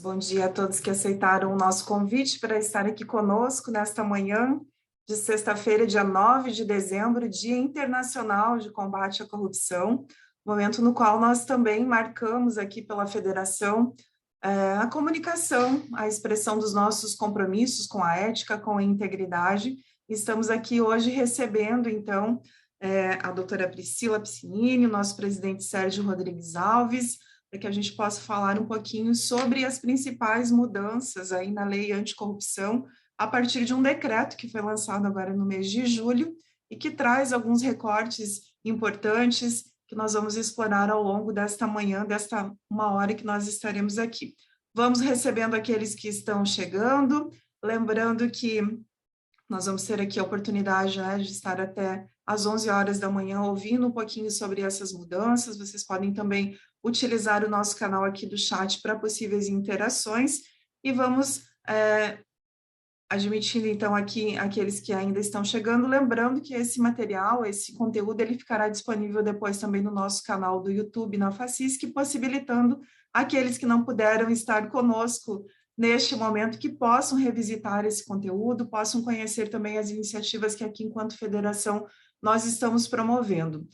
Bom dia a todos que aceitaram o nosso convite para estar aqui conosco nesta manhã de sexta-feira, dia 9 de dezembro, Dia Internacional de Combate à Corrupção, momento no qual nós também marcamos aqui pela Federação a comunicação, a expressão dos nossos compromissos com a ética, com a integridade. Estamos aqui hoje recebendo, então, a doutora Priscila Piscinini, o nosso presidente Sérgio Rodrigues Alves, para que a gente possa falar um pouquinho sobre as principais mudanças aí na lei anticorrupção, a partir de um decreto que foi lançado agora no mês de julho e que traz alguns recortes importantes que nós vamos explorar ao longo desta manhã, desta uma hora que nós estaremos aqui. Vamos recebendo aqueles que estão chegando, lembrando que nós vamos ter aqui a oportunidade, né, de estar até às 11 horas da manhã ouvindo um pouquinho sobre essas mudanças. Vocês podem também utilizar o nosso canal aqui do chat para possíveis interações e vamos admitindo então aqui aqueles que ainda estão chegando, lembrando que esse material, esse conteúdo, ele ficará disponível depois também no nosso canal do YouTube, na FACISC, possibilitando aqueles que não puderam estar conosco neste momento que possam revisitar esse conteúdo, possam conhecer também as iniciativas que aqui, enquanto federação, nós estamos promovendo.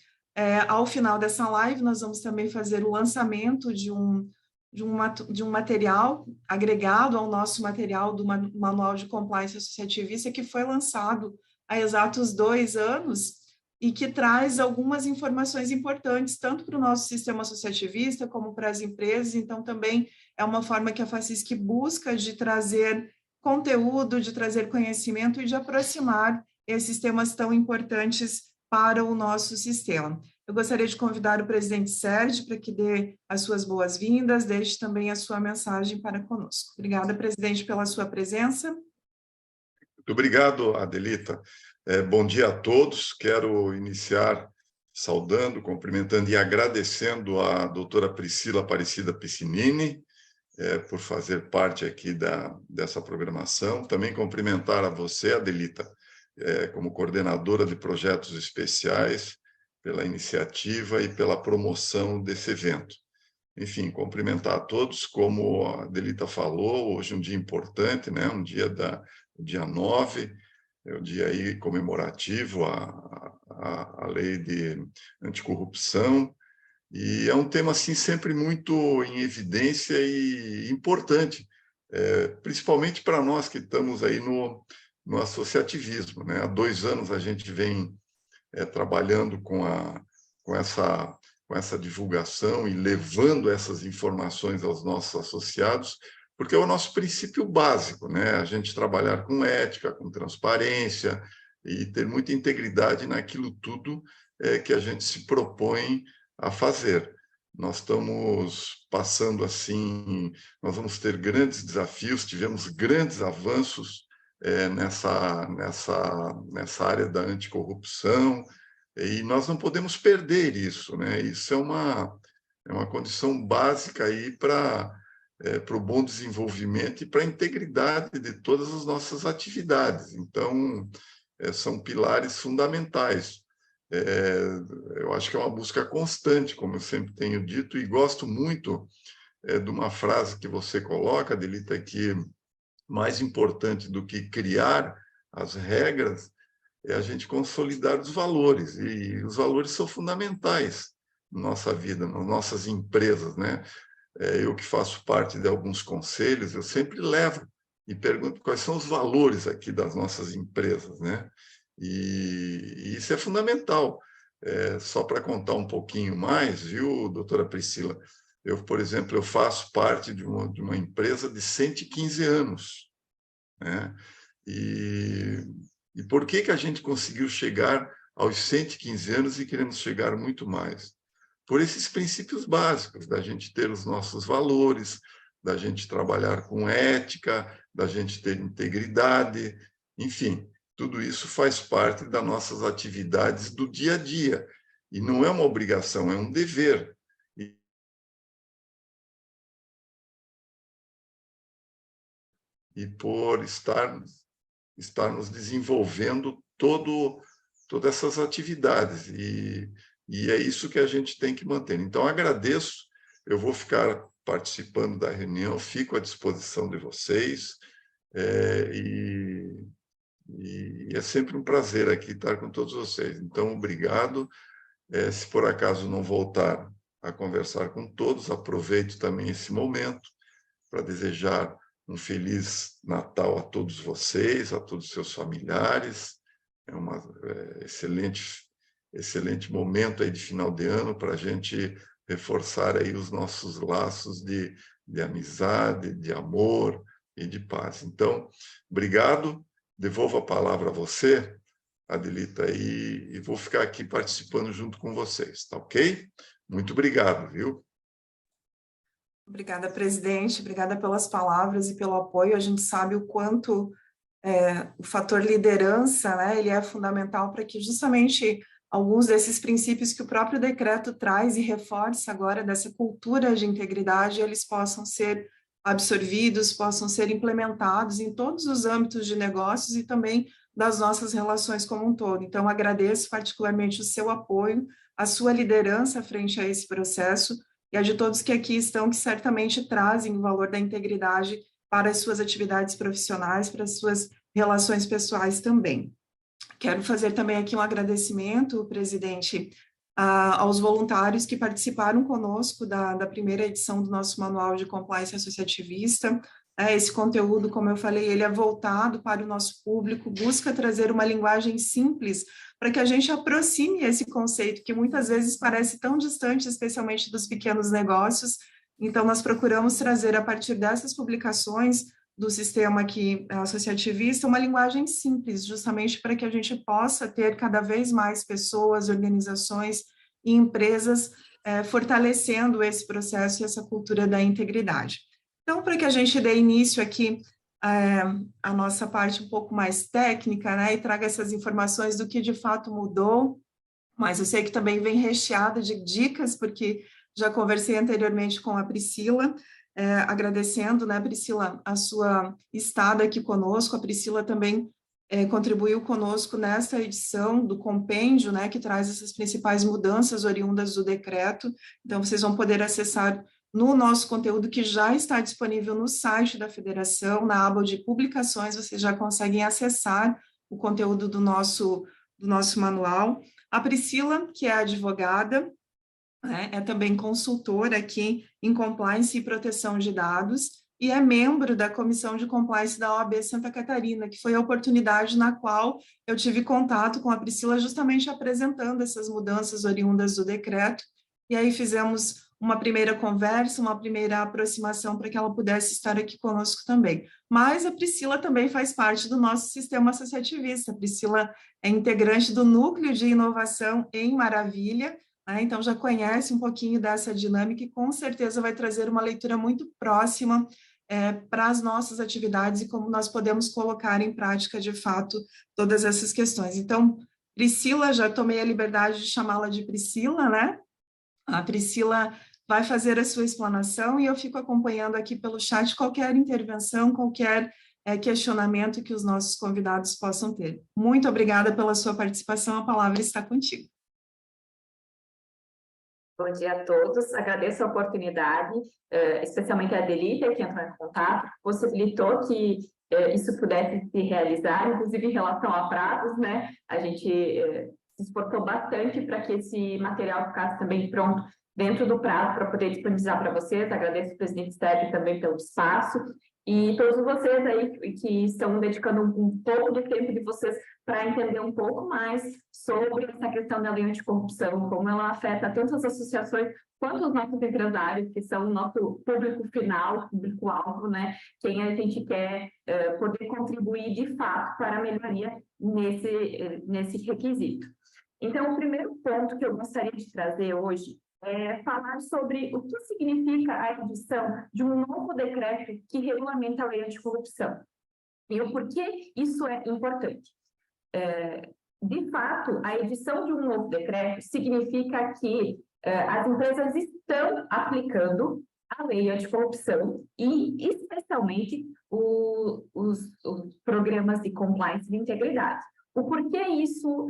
Ao final dessa live, nós vamos também fazer o lançamento de um material agregado ao nosso material do Manual de Compliance Associativista, que foi lançado há exatos 2 anos e que traz algumas informações importantes, tanto para o nosso sistema associativista, como para as empresas. Então, também é uma forma que a FACISC busca de trazer conteúdo, de trazer conhecimento e de aproximar esses temas tão importantes para o nosso sistema. Eu gostaria de convidar o presidente Sérgio para que dê as suas boas-vindas, deixe também a sua mensagem para conosco. Obrigada, presidente, pela sua presença. Muito obrigado, Adelita. Bom dia a todos. Quero iniciar saudando, cumprimentando e agradecendo a doutora Priscila Aparecida Piscinini por fazer parte aqui dessa programação. Também cumprimentar a você, Adelita, como coordenadora de projetos especiais, pela iniciativa e pela promoção desse evento. Enfim, cumprimentar a todos, como a Adelita falou, hoje é um dia importante, né? O dia 9, é o dia aí comemorativo à lei de anticorrupção, e é um tema assim sempre muito em evidência e importante, principalmente para nós que estamos aí no associativismo, né? Há 2 anos a gente vem trabalhando com essa divulgação e levando essas informações aos nossos associados, porque é o nosso princípio básico, né? A gente trabalhar com ética, com transparência e ter muita integridade naquilo tudo que a gente se propõe a fazer. Nós estamos passando assim, nós vamos ter grandes desafios, tivemos grandes avanços nessa área da anticorrupção, e nós não podemos perder isso, né? Isso é uma condição básica aí para o bom desenvolvimento e para a integridade de todas as nossas atividades. Então, são pilares fundamentais. Eu acho que é uma busca constante, como eu sempre tenho dito, e gosto muito de uma frase que você coloca, Adelita, que mais importante do que criar as regras é a gente consolidar os valores, e os valores são fundamentais na nossa vida, nas nossas empresas, né? Eu que faço parte de alguns conselhos, eu sempre levo e pergunto quais são os valores aqui das nossas empresas, né? E isso é fundamental. Só para contar um pouquinho mais, viu, doutora Priscila? Eu, por exemplo, eu faço parte de uma empresa de 115 anos, né? E por que a gente conseguiu chegar aos 115 anos e queremos chegar muito mais? Por esses princípios básicos, da gente ter os nossos valores, da gente trabalhar com ética, da gente ter integridade, enfim, tudo isso faz parte das nossas atividades do dia a dia. E não é uma obrigação, é um dever. E por estarmos desenvolvendo todas essas atividades. E é isso que a gente tem que manter. Então, agradeço. Eu vou ficar participando da reunião, fico à disposição de vocês, e é sempre um prazer aqui estar com todos vocês. Então, obrigado. Se por acaso não voltar a conversar com todos, aproveito também esse momento para desejar um feliz Natal a todos vocês, a todos os seus familiares. É um excelente momento aí de final de ano para a gente reforçar aí os nossos laços de amizade, de amor e de paz. Então, obrigado. Devolvo a palavra a você, Adelita, e vou ficar aqui participando junto com vocês, tá ok? Muito obrigado, viu? Obrigada, presidente. Obrigada pelas palavras e pelo apoio. A gente sabe o quanto o fator liderança, né, ele é fundamental para que justamente alguns desses princípios que o próprio decreto traz e reforça agora dessa cultura de integridade, eles possam ser absorvidos, possam ser implementados em todos os âmbitos de negócios e também das nossas relações como um todo. Então, agradeço particularmente o seu apoio, a sua liderança frente a esse processo e a de todos que aqui estão, que certamente trazem o valor da integridade para as suas atividades profissionais, para as suas relações pessoais também. Quero fazer também aqui um agradecimento, presidente, aos voluntários que participaram conosco da primeira edição do nosso Manual de Compliance Associativista. Esse conteúdo, como eu falei, ele é voltado para o nosso público, busca trazer uma linguagem simples para que a gente aproxime esse conceito que muitas vezes parece tão distante, especialmente dos pequenos negócios. Então, nós procuramos trazer, a partir dessas publicações do sistema aqui associativista, uma linguagem simples, justamente para que a gente possa ter cada vez mais pessoas, organizações e empresas fortalecendo esse processo e essa cultura da integridade. Então, para que a gente dê início aqui a nossa parte um pouco mais técnica, né, e traga essas informações do que de fato mudou, mas eu sei que também vem recheada de dicas, porque já conversei anteriormente com a Priscila, agradecendo, né, Priscila, a sua estada aqui conosco. A Priscila também contribuiu conosco nesta edição do compêndio, né, que traz essas principais mudanças oriundas do decreto. Então, vocês vão poder acessar no nosso conteúdo, que já está disponível no site da Federação, na aba de publicações, vocês já conseguem acessar o conteúdo do nosso manual. A Priscila, que é advogada, é também consultora aqui em Compliance e Proteção de Dados, e é membro da Comissão de Compliance da OAB Santa Catarina, que foi a oportunidade na qual eu tive contato com a Priscila, justamente apresentando essas mudanças oriundas do decreto, e aí fizemos uma primeira conversa, uma primeira aproximação para que ela pudesse estar aqui conosco também. Mas a Priscila também faz parte do nosso sistema associativista. A Priscila é integrante do Núcleo de Inovação em Maravilha, então já conhece um pouquinho dessa dinâmica e com certeza vai trazer uma leitura muito próxima para as nossas atividades e como nós podemos colocar em prática, de fato, todas essas questões. Então, Priscila, já tomei a liberdade de chamá-la de Priscila, né? A Priscila vai fazer a sua explanação e eu fico acompanhando aqui pelo chat qualquer intervenção, qualquer questionamento que os nossos convidados possam ter. Muito obrigada pela sua participação, a palavra está contigo. Bom dia a todos, agradeço a oportunidade, especialmente a Adelita, que entrou em contato, possibilitou que isso pudesse se realizar, inclusive em relação a prazos, né? A gente se esforçou bastante para que esse material ficasse também pronto dentro do prazo para poder disponibilizar para vocês. Agradeço o presidente Sérgio também pelo espaço e todos vocês aí que estão dedicando um pouco de tempo de vocês para entender um pouco mais sobre essa questão da lei anticorrupção, como ela afeta tanto as associações quanto os nossos empresários, que são o nosso público final, público-alvo, né? Quem a gente quer poder contribuir de fato para a melhoria nesse requisito. Então, o primeiro ponto que eu gostaria de trazer hoje é falar sobre o que significa a edição de um novo decreto que regulamenta a lei anticorrupção e o porquê isso é importante. De fato, a edição de um novo decreto significa que as empresas estão aplicando a lei anticorrupção e, especialmente, os programas de compliance de integridade. O porquê isso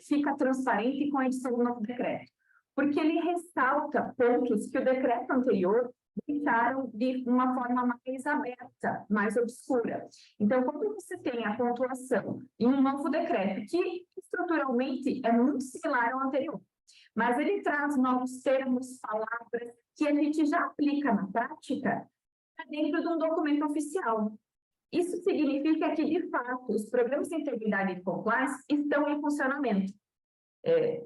fica transparente com a edição do novo decreto? Porque ele ressalta pontos que o decreto anterior deixaram de uma forma mais aberta, mais obscura. Então, quando você tem a pontuação em um novo decreto, que estruturalmente é muito similar ao anterior, mas ele traz novos termos, palavras, que a gente já aplica na prática dentro de um documento oficial. Isso significa que, de fato, os programas de integridade e compliance estão em funcionamento.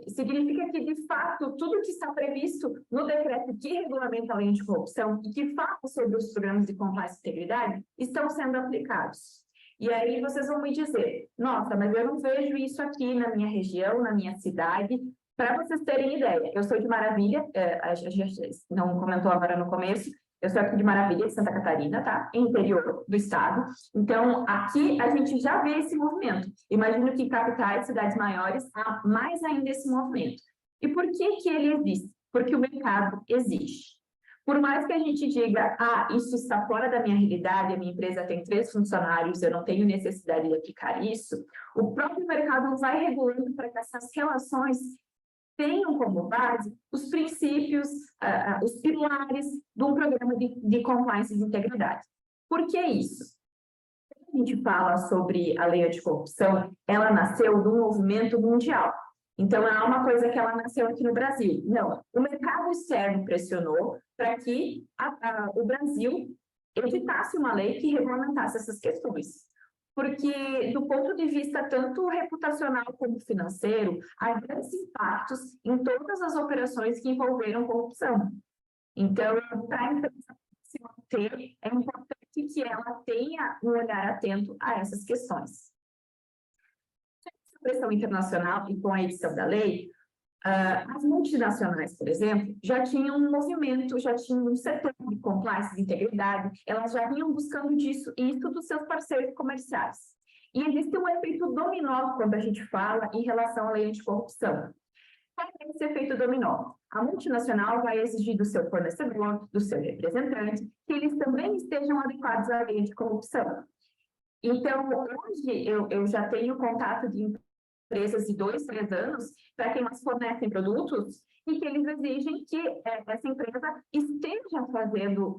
Significa que, de fato, tudo que está previsto no decreto que regulamenta a lei anticorrupção e que fala sobre os programas de compliance e integridade estão sendo aplicados. E aí vocês vão me dizer, nossa, mas eu não vejo isso aqui na minha região, na minha cidade. Para vocês terem ideia, eu sou de Maravilha, a gente não comentou agora no começo, eu sou aqui de Maravilha, de Santa Catarina, tá? Interior do estado. Então, aqui a gente já vê esse movimento. Imagino que em capitais, cidades maiores, há mais ainda esse movimento. E por que ele existe? Porque o mercado exige. Por mais que a gente diga, isso está fora da minha realidade, a minha empresa tem 3 funcionários, eu não tenho necessidade de aplicar isso, o próprio mercado vai regulando para que essas relações tenham como base os princípios, os pilares de um programa de compliance e de integridade. Por que isso? Quando a gente fala sobre a lei anticorrupção, ela nasceu de um movimento mundial. Então, não é uma coisa que ela nasceu aqui no Brasil. Não, o mercado externo pressionou para que o Brasil editasse uma lei que regulamentasse essas questões. Porque, do ponto de vista tanto reputacional como financeiro, há grandes impactos em todas as operações que envolveram corrupção. Então, para a empresa se manter, é importante que ela tenha um olhar atento a essas questões. Com a pressão internacional e com a edição da lei, as multinacionais, por exemplo, já tinham um movimento, já tinham um setor de compliance de integridade, elas já vinham buscando isso dos seus parceiros comerciais. E existe um efeito dominó quando a gente fala em relação à lei anticorrupção. Qual é esse efeito dominó? A multinacional vai exigir do seu fornecedor, do seu representante, que eles também estejam adequados à lei anticorrupção. Então, hoje, eu já tenho contato de empresas de 2, 3 anos, para quem elas fornecem produtos, e que eles exigem que essa empresa esteja fazendo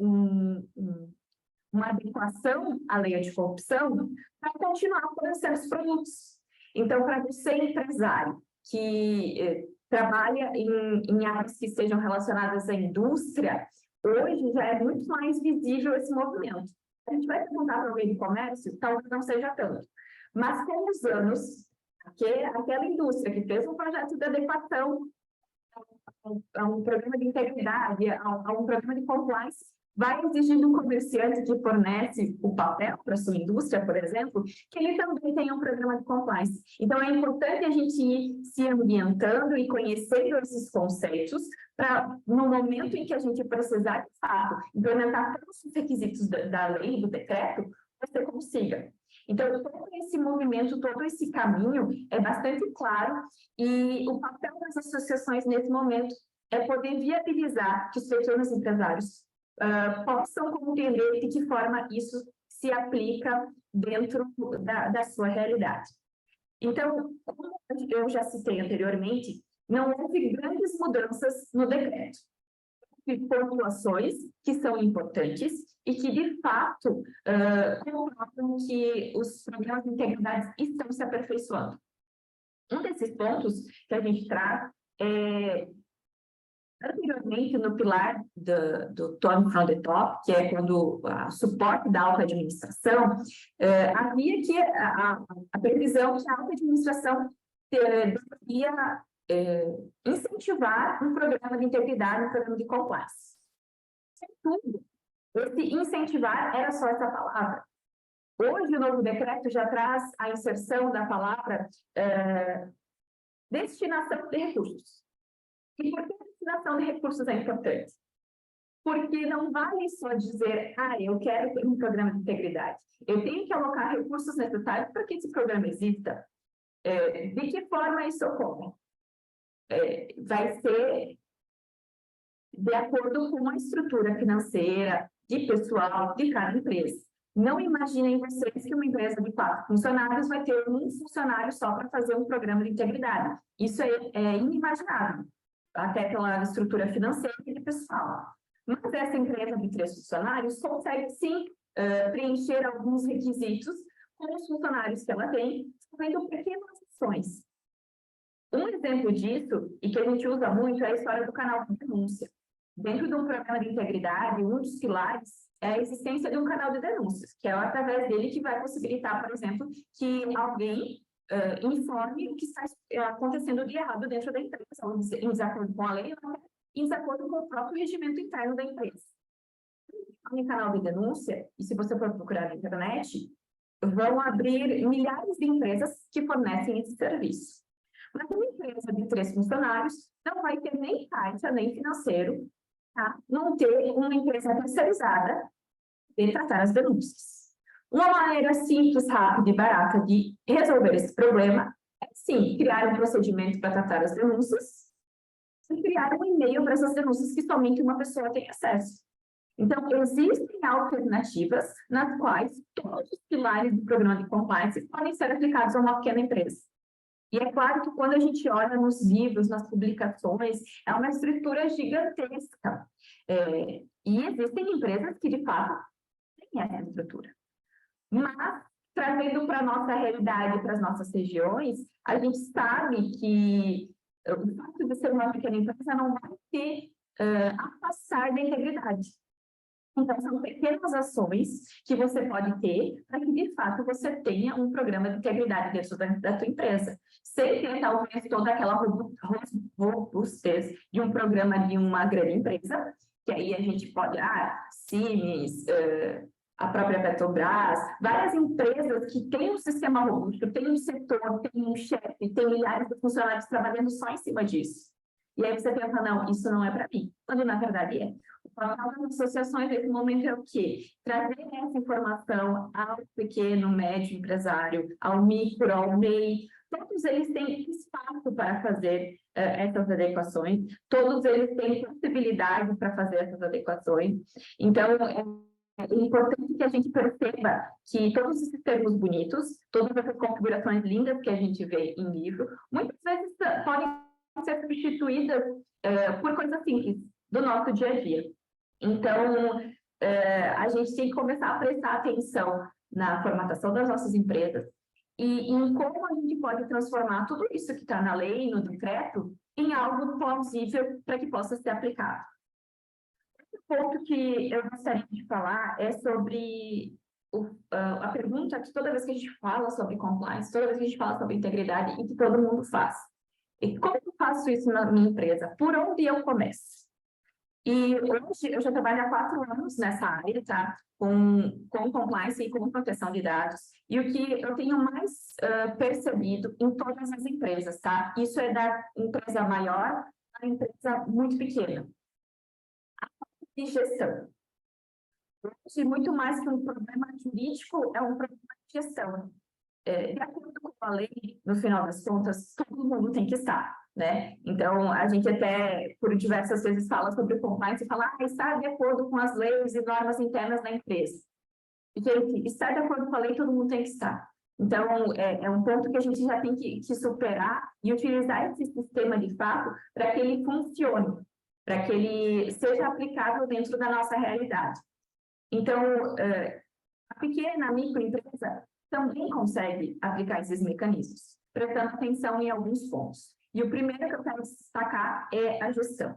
uma adequação à lei anticorrupção para continuar fornecendo os produtos. Então, para você, empresário, que trabalha em áreas que estejam relacionadas à indústria, hoje já é muito mais visível esse movimento. A gente vai perguntar para o meio de comércio, talvez não seja tanto. Mas com os anos, aquela indústria que fez um projeto de adequação a um programa de integridade, a um programa de compliance, vai exigir do comerciante que fornece o papel para a sua indústria, por exemplo, que ele também tenha um programa de compliance. Então, é importante a gente ir se ambientando e conhecendo esses conceitos para, no momento em que a gente precisar, de fato, implementar todos os requisitos da lei, do decreto, você consiga. Então, todo esse movimento, todo esse caminho é bastante claro e o papel das associações nesse momento é poder viabilizar que os pequenos empresários possam compreender de que forma isso se aplica dentro da sua realidade. Então, como eu já citei anteriormente, não houve grandes mudanças no decreto. Pontuações que são importantes e que, de fato, comprovam que os programas de integridade estão se aperfeiçoando. Um desses pontos que a gente traz é, anteriormente, no pilar do Top from the Top, que é quando o suporte da alta administração, havia que a previsão que a alta administração deveria incentivar um programa de integridade, um programa de compliance. Contudo, esse incentivar era só essa palavra. Hoje, o novo decreto já traz a inserção da palavra destinação de recursos. E por que a destinação de recursos é importante? Porque não vale só dizer, eu quero ter um programa de integridade. Eu tenho que alocar recursos necessários para que esse programa exista. De que forma isso ocorre? Vai ser de acordo com a estrutura financeira, de pessoal, de cada empresa. Não imaginem vocês que uma empresa de 4 funcionários vai ter um funcionário só para fazer um programa de integridade. Isso é inimaginável, até pela estrutura financeira e de pessoal. Mas essa empresa de 3 funcionários consegue, sim, preencher alguns requisitos com os funcionários que ela tem, fazendo pequenas ações. Um exemplo disso, e que a gente usa muito, é a história do canal de denúncia. Dentro de um programa de integridade, um dos pilares é a existência de um canal de denúncias, que é através dele que vai possibilitar, por exemplo, que alguém informe o que está acontecendo de errado dentro da empresa, ou em desacordo com a lei, ou em desacordo com o próprio regimento interno da empresa. Em canal de denúncia, e se você for procurar na internet, vão abrir milhares de empresas que fornecem esse serviço. Mas uma empresa de 3 funcionários não vai ter nem caixa, nem financeiro, tá? Não ter uma empresa terceirizada de tratar as denúncias. Uma maneira simples, rápida e barata de resolver esse problema é, sim, criar um procedimento para tratar as denúncias e criar um e-mail para essas denúncias que somente uma pessoa tem acesso. Então, existem alternativas nas quais todos os pilares do programa de compliance podem ser aplicados a uma pequena empresa. E é claro que quando a gente olha nos livros, nas publicações, é uma estrutura gigantesca. E existem empresas que, de fato, têm essa estrutura. Mas, trazendo para a nossa realidade, para as nossas regiões, a gente sabe que o fato de ser uma pequena empresa não vai ter a passar da integridade. Então, são pequenas ações que você pode ter para que, de fato, você tenha um programa de integridade dentro da tua empresa. Sem ter, talvez, toda aquela robustez de um programa de uma grande empresa, que aí a gente pode, Siemens, a própria Petrobras, várias empresas que têm um sistema robusto, têm um setor, têm um chefe, têm milhares de funcionários trabalhando só em cima disso. E aí você pensa, não, isso não é para mim, quando na verdade é. O papel das associações nesse momento é o quê? Trazer essa informação ao pequeno, médio empresário, ao micro, ao MEI. Todos eles têm espaço para fazer essas adequações, todos eles têm possibilidade para fazer essas adequações. Então, é importante que a gente perceba que todos esses termos bonitos, todas essas configurações lindas que a gente vê em livro, muitas vezes podem ser substituídas por coisas simples do nosso dia a dia. Então, a gente tem que começar a prestar atenção na formatação das nossas empresas e em como a gente pode transformar tudo isso que está na lei, no decreto, em algo plausível para que possa ser aplicado. Outro ponto que eu gostaria de falar é sobre a pergunta que toda vez que a gente fala sobre compliance, toda vez que a gente fala sobre integridade e que todo mundo faz. E como eu faço isso na minha empresa? Por onde eu começo? E hoje eu já trabalho há 4 anos nessa área, tá? Com compliance e com proteção de dados. E o que eu tenho mais percebido em todas as empresas, tá? Isso é da empresa maior à empresa muito pequena. A parte de gestão. Hoje, muito mais que um problema jurídico, é um problema de gestão. De acordo com a lei, no final das contas, todo mundo tem que estar, né? Então, a gente até, por diversas vezes, fala sobre compliance e fala, está de acordo com as leis e normas internas da empresa. Gente, estar de acordo com a lei, todo mundo tem que estar. Então, é um ponto que a gente já tem que superar e utilizar esse sistema de fato para que ele funcione, para que ele seja aplicável dentro da nossa realidade. Então, a pequena, a microempresa também consegue aplicar esses mecanismos, prestando atenção em alguns pontos. E o primeiro que eu quero destacar é a gestão.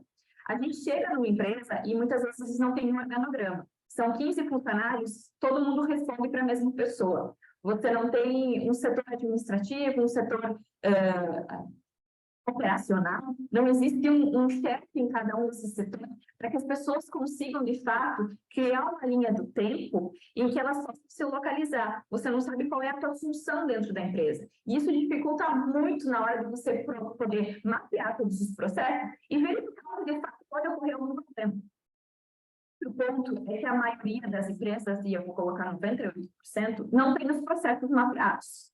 A gente chega numa empresa e muitas vezes não tem um organograma. São 15 funcionários, todo mundo responde para a mesma pessoa. Você não tem um setor administrativo, um setor operacional, não existe um chefe em cada um desses setores para que as pessoas consigam, de fato, criar uma linha do tempo em que elas possam se localizar. Você não sabe qual é a sua função dentro da empresa. E isso dificulta muito na hora de você poder mapear todos os processos e verificar onde, de fato, pode ocorrer algum problema. O ponto é que a maioria das empresas, e eu vou colocar 98%, não tem os processos mapeados.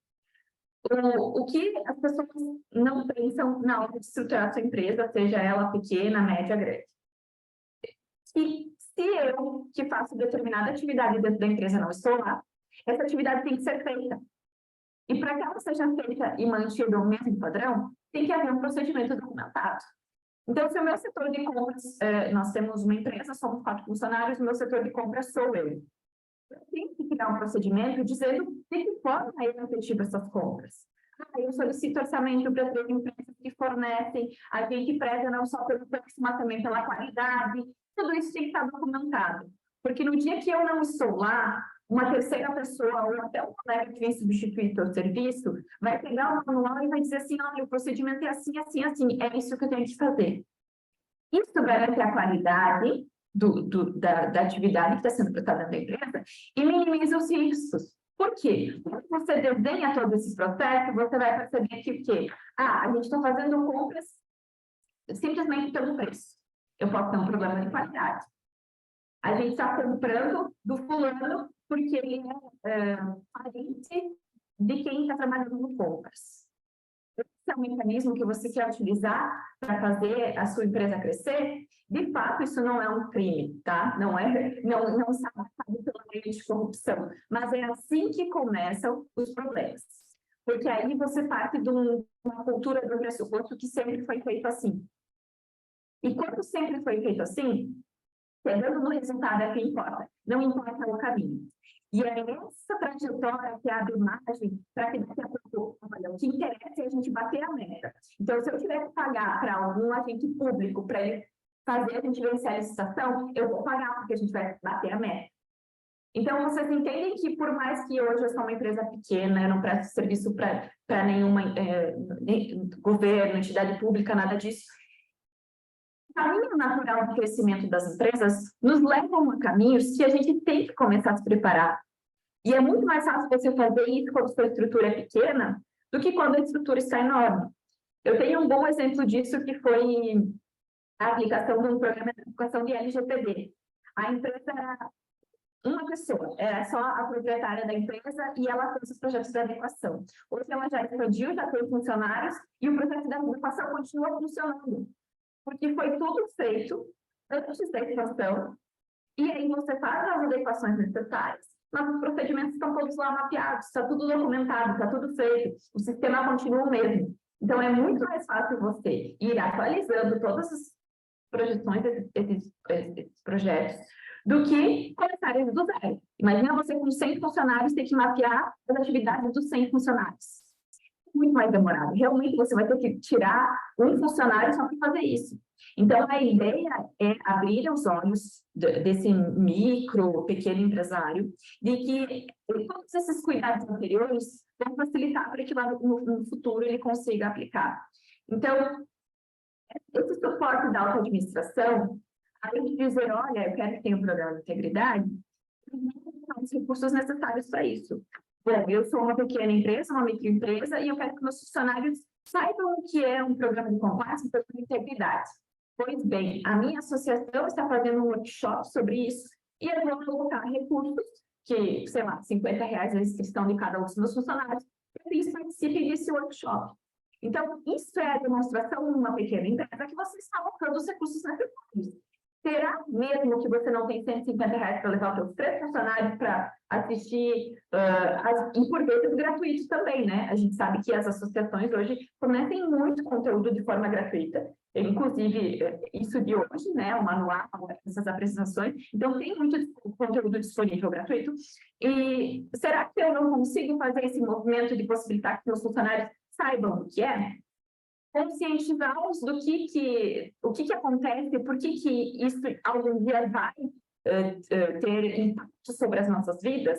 O que as pessoas não pensam na hora de estruturar a sua empresa, seja ela pequena, média, grande. E se eu, que faço determinada atividade dentro da empresa, não estou lá, essa atividade tem que ser feita. E para que ela seja feita e mantida o mesmo padrão, tem que haver um procedimento documentado. Então, se o meu setor de compras, nós temos uma empresa, somos 4 funcionários, o meu setor de compras sou eu. Eu tenho que criar um procedimento dizendo de que forma eu efetivo essas compras. Eu solicito orçamento para 3 empresas que fornecem, a gente preza não só pelo preço, mas também pela qualidade. Tudo isso tem que estar documentado. Porque no dia que eu não estou lá, uma terceira pessoa ou até um colega que vem substituir seu serviço vai pegar o manual e vai dizer assim, olha, o procedimento é assim, assim, assim, é isso que eu tenho que fazer. Isso garante a qualidade da atividade que está sendo prestada na empresa e minimiza os riscos. Por quê? Quando você desenha todos esses processos, você vai perceber que o quê? A gente está fazendo compras simplesmente pelo preço. Eu posso ter um problema de qualidade. A gente está comprando do fulano porque ele é parente de quem está trabalhando no compras. Esse é um mecanismo que você quer utilizar para fazer a sua empresa crescer. De fato, isso não é um crime, tá? Não está marcado pela lei de corrupção, mas é assim que começam os problemas. Porque aí você parte de uma cultura do pressuposto que sempre foi feito assim. E quando sempre foi feito assim, chegando no resultado é que importa, não importa o caminho. E é essa trajetória que abre margem para que daqui a pouco, olha, o que interessa é a gente bater a meta. Então, se eu tiver que pagar para algum agente público para ele fazer a gente vencer a licitação, eu vou pagar porque a gente vai bater a meta. Então, vocês entendem que por mais que hoje eu sou uma empresa pequena, eu não presto serviço para nenhuma governo, entidade pública, nada disso, o caminho natural de crescimento das empresas nos levam a caminhos que a gente tem que começar a se preparar. E é muito mais fácil você fazer isso quando a sua estrutura é pequena do que quando a estrutura está enorme. Eu tenho um bom exemplo disso que foi a aplicação de um programa de educação de LGPD. A empresa era uma pessoa, era só a proprietária da empresa e ela fez os projetos de adequação. Hoje ela já expandiu, já tem funcionários e o projeto de adequação continua funcionando. Porque foi tudo feito antes da expansão, e aí você faz as adequações necessárias, mas os procedimentos estão todos lá mapeados, está tudo documentado, está tudo feito, o sistema continua o mesmo. Então, é muito mais fácil você ir atualizando todas as projeções desses projetos do que começar do zero. Imagina você com 100 funcionários ter que mapear as atividades dos 100 funcionários. Muito mais demorado. Realmente você vai ter que tirar um funcionário só para fazer isso. Então, a ideia é abrir os olhos desse micro, pequeno empresário, de que todos esses cuidados anteriores vão facilitar para que lá no futuro ele consiga aplicar. Então, esse suporte da auto-administração, além de dizer, olha, eu quero que tenha um programa de integridade, são os recursos necessários para isso. Bom, eu sou uma pequena empresa, uma microempresa, e eu quero que meus funcionários saibam o que é um programa de compliance, um programa de integridade. Pois bem, a minha associação está fazendo um workshop sobre isso, e eu vou colocar recursos, que, sei lá, R$50 a inscrição de cada um dos meus funcionários, para que eles participem desse workshop. Então, isso é a demonstração numa pequena empresa que você está alocando os recursos necessários. Será mesmo que você não tem R$150 para levar os seus 3 funcionários para assistir, e por vezes gratuitos também, né? A gente sabe que as associações hoje fornecem muito conteúdo de forma gratuita. Inclusive, isso de hoje, né? O manual, essas apresentações. Então, tem muito conteúdo disponível gratuito. E será que eu não consigo fazer esse movimento de possibilitar que meus funcionários saibam o que é? Conscientizá-los do o que acontece, por que isso algum dia vai ter impacto sobre as nossas vidas,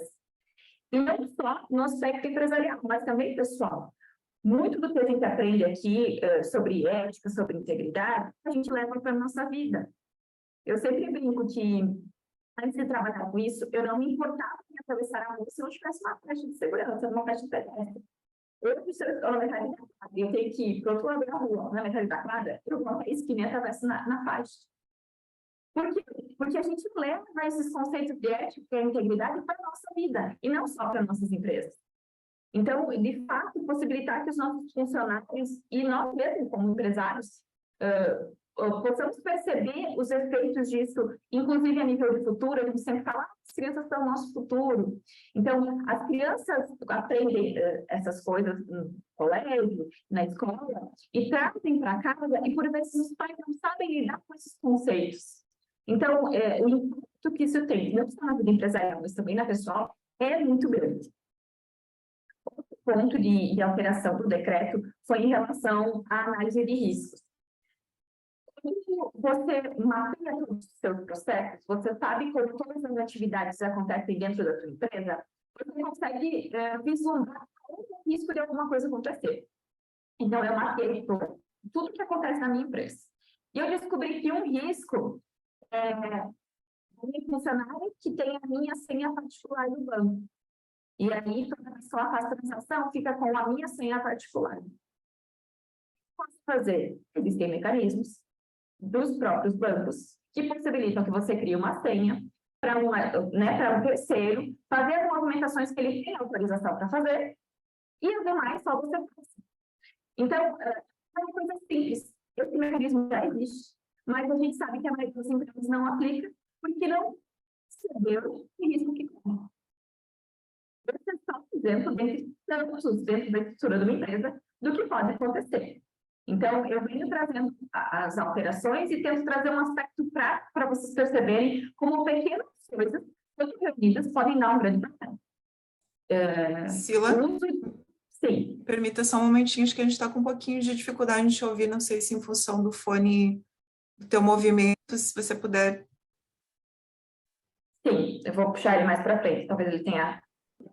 e não só no aspecto empresarial, mas também pessoal. Muito do que a gente aprende aqui sobre ética, sobre integridade, a gente leva para a nossa vida. Eu sempre brinco que, antes de trabalhar com isso, eu não me importava em atravessar a rua se não tivesse uma faixa de segurança, uma faixa de pedestre. Eu estou na metade da quadra, eu tenho que ir para o outro lado da rua, na metade da quadra, eu vou até a esquina e atravesso na faixa. Por quê? Porque a gente leva esses conceitos de ética e integridade para a nossa vida, e não só para nossas empresas. Então, de fato, possibilitar que os nossos funcionários, e nós mesmos como empresários, possamos perceber os efeitos disso, inclusive a nível de futuro. A gente sempre fala, as crianças são o nosso futuro. Então, as crianças aprendem essas coisas no colégio, na escola, e trazem para casa, e por vezes os pais não sabem lidar com esses conceitos. Então, o impacto que isso tem, não só na vida empresarial, mas também na pessoal, é muito grande. Outro ponto de alteração do decreto foi em relação à análise de riscos. Quando você mapeia todos os seus processos, você sabe como todas as atividades acontecem dentro da sua empresa, você consegue vislumbrar o risco de alguma coisa acontecer. Então, eu mapeei tudo que acontece na minha empresa. E eu descobri que um risco é um funcionário que tem a minha senha particular do banco. E aí, toda pessoa faz a transação, fica com a minha senha particular. O que posso fazer? Existem mecanismos dos próprios bancos que possibilitam que você crie uma senha para um terceiro fazer as movimentações que ele tem autorização para fazer e as demais só você faz. Então, é uma coisa simples. Esse mecanismo já existe, mas a gente sabe que a maioria das empresas não aplica porque não percebeu o risco que corre. Esse é só um exemplo dentre tantos dentro da estrutura de uma empresa do que pode acontecer. Então, eu venho trazendo as alterações e tento trazer um aspecto prático para vocês perceberem como pequenas coisas, quando reunidas, podem dar um grande problema. Sila, sim. Permita só um momentinho, acho que a gente está com um pouquinho de dificuldade de te ouvir, não sei se em função do fone, do teu movimento, se você puder. Sim, eu vou puxar ele mais para frente, talvez ele tenha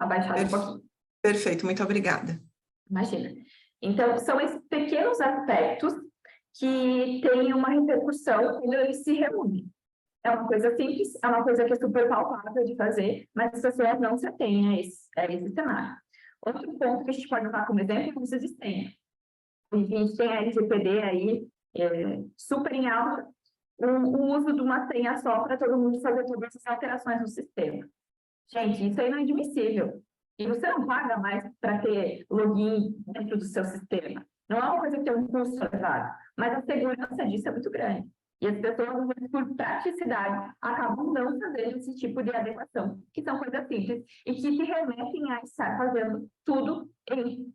abaixado um pouquinho. Perfeito, muito obrigada. Imagina. Então, são esses pequenos aspectos que têm uma repercussão quando eles se reúnem. É uma coisa simples, é uma coisa que é super palpável de fazer, mas as pessoas não se atêm a esse cenário. Outro ponto que a gente pode usar como exemplo é o uso de senha. A gente tem a LGPD aí, super em alta, o uso de uma senha só para todo mundo fazer todas essas alterações no sistema. Gente, isso aí não é admissível. E você não paga mais para ter login dentro do seu sistema. Não é uma coisa que tem um custo elevado, mas a segurança disso é muito grande. E as pessoas, por praticidade, acabam não fazendo esse tipo de adequação, que são coisas simples e que se remetem a estar fazendo tudo em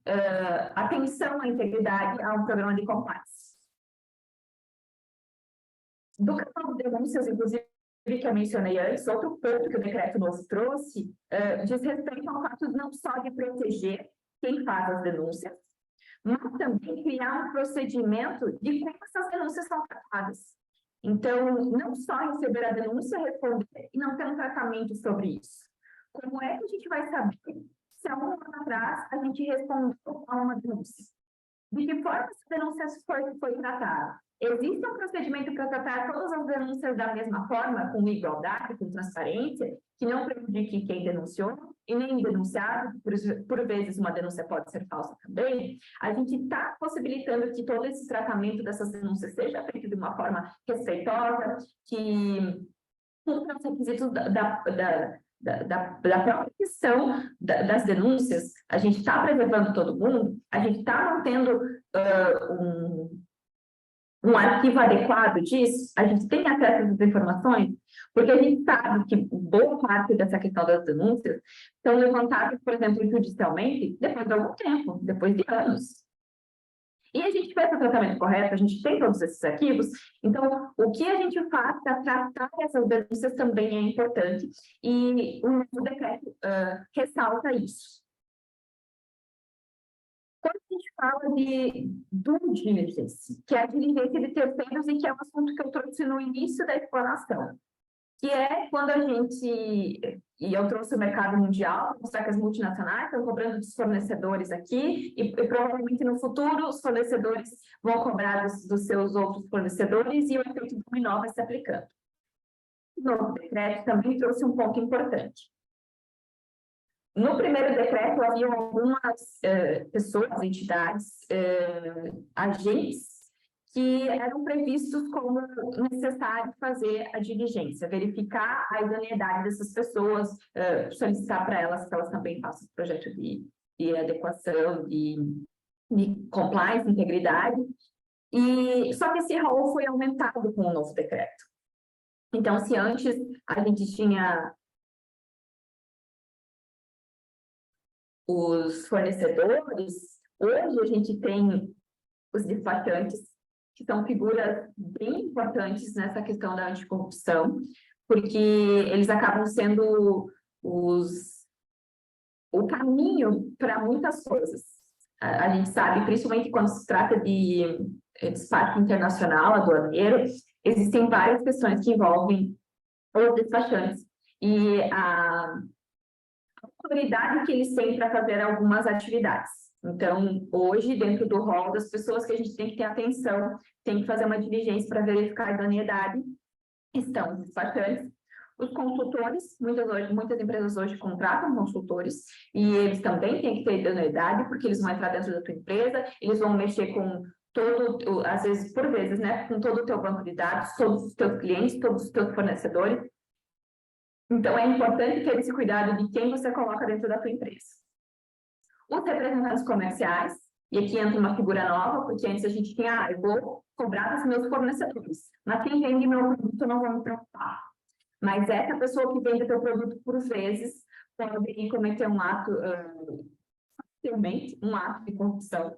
atenção à integridade a um programa de compliance. Do canal de denúncias, inclusive, que eu mencionei antes, outro ponto que o decreto novo trouxe diz respeito ao fato não só de proteger quem faz as denúncias, mas também criar um procedimento de como essas denúncias são tratadas. Então, não só receber a denúncia, responder e não ter um tratamento sobre isso. Como é que a gente vai saber se há um ano atrás a gente respondeu a uma denúncia? De que forma essa denúncia foi tratada? Existe um procedimento para tratar todas as denúncias da mesma forma, com igualdade, com transparência, que não prejudique quem denunciou e nem denunciado, por vezes uma denúncia pode ser falsa também. A gente está possibilitando que todo esse tratamento dessas denúncias seja feito de uma forma respeitosa, que cumpra os requisitos da própria questão das denúncias. A gente está preservando todo mundo, a gente está mantendo um arquivo adequado disso, a gente tem acesso a essas informações, porque a gente sabe que boa parte dessa questão das denúncias são levantadas, por exemplo, judicialmente, depois de algum tempo, depois de anos. E a gente fez o tratamento correto, a gente tem todos esses arquivos, então o que a gente faz para tratar essas denúncias também é importante, e o decreto ressalta isso. Quando a gente fala de due diligence, que é a diligência de terceiros e que é um assunto que eu trouxe no início da explanação, que é quando a gente, e eu trouxe o mercado mundial, mostrar que as multinacionais estão cobrando dos fornecedores aqui, e provavelmente no futuro os fornecedores vão cobrar dos seus outros fornecedores e o efeito dominó vai se aplicando. O novo decreto também trouxe um ponto importante. No primeiro decreto, havia algumas pessoas, entidades, agentes, que eram previstos como necessário fazer a diligência, verificar a idoneidade dessas pessoas, solicitar para elas que elas também façam o projeto de adequação, de compliance, integridade, e só que esse rol foi aumentado com o novo decreto. Então, se antes a gente tinha os fornecedores, hoje a gente tem os despachantes, que são figuras bem importantes nessa questão da anticorrupção, porque eles acabam sendo o caminho para muitas coisas. A gente sabe, principalmente quando se trata de despacho internacional, aduaneiro, existem várias questões que envolvem os despachantes. E a autoridade que eles têm para fazer algumas atividades. Então, hoje, dentro do rol das pessoas que a gente tem que ter atenção, tem que fazer uma diligência para verificar a idoneidade, estão os despachantes, os consultores, muitas empresas hoje contratam consultores, e eles também têm que ter idoneidade, porque eles vão entrar dentro da tua empresa, eles vão mexer com todo, às vezes, por vezes, né, com todo o teu banco de dados, todos os teus clientes, todos os teus fornecedores. Então, é importante ter esse cuidado de quem você coloca dentro da tua empresa. Os representantes comerciais, e aqui entra uma figura nova, porque antes a gente tinha, eu vou cobrar dos meus fornecedores, mas quem vende meu produto eu não vou me preocupar. Mas essa pessoa que vende teu produto, por vezes, pode cometer um ato, facilmente, um ato de corrupção,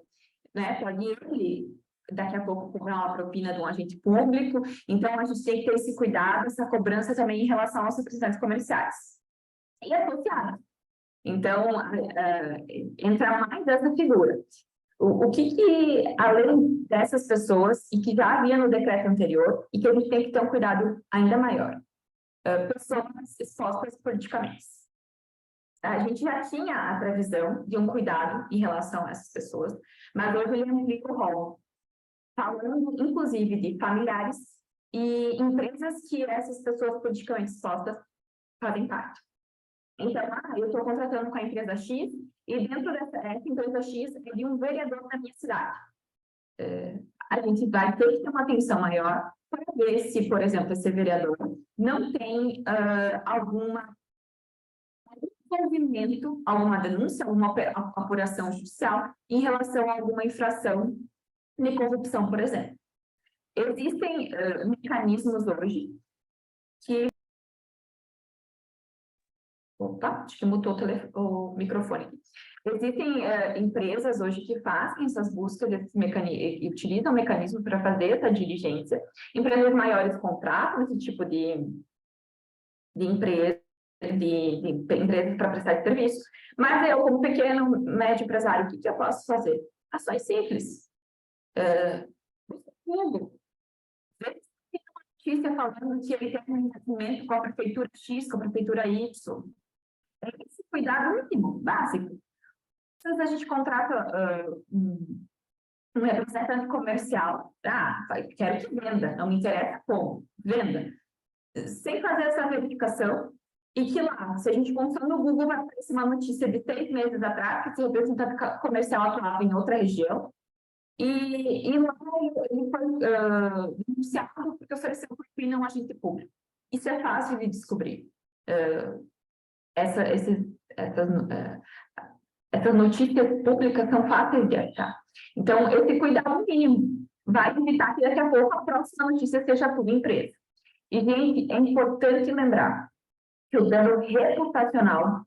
né? Pode ele, daqui a pouco, cobrar uma propina de um agente público. Então, a gente tem que ter esse cuidado, essa cobrança também em relação aos representantes comerciais. E associados. Então, entra mais dessa figura. O que, além dessas pessoas, e que já havia no decreto anterior, e que a gente tem que ter um cuidado ainda maior, pessoas expostas politicamente. A gente já tinha a previsão de um cuidado em relação a essas pessoas, mas hoje ele amplifica o rol, falando, inclusive, de familiares e empresas que essas pessoas politicamente expostas fazem parte. Então, eu estou contratando com a empresa X, e dentro dessa empresa X é de um vereador da minha cidade. A gente vai ter que ter uma atenção maior para ver se, por exemplo, esse vereador não tem algum envolvimento, alguma denúncia, alguma apuração judicial em relação a alguma infração de corrupção, por exemplo. Existem mecanismos hoje que... Opa, acho que mutou o microfone. Existem empresas hoje que fazem essas buscas e utilizam mecanismos para fazer essa diligência. Empresas maiores contratam esse tipo de empresa, de empresas para prestar serviços. Mas eu, como pequeno, médio empresário, o que eu posso fazer? Ações simples. Google. Tem uma notícia falando que ele tem um investimento com a prefeitura X, com a prefeitura Y. Esse cuidado mínimo, básico. Às vezes a gente contrata um representante comercial. Quero que venda, não me interessa como, venda. Sem fazer essa verificação, e que lá, se a gente constar no Google, vai aparecer uma notícia de 6 meses atrás, que esse representante comercial atuava em outra região, e lá ele foi denunciado porque ofereceu propina a um agente público. Isso é fácil de descobrir. Essas notícias públicas são fáceis de achar. Então, esse cuidado mínimo vai evitar que daqui a pouco a próxima notícia seja tudo empresa. E, gente, é importante lembrar que o dano reputacional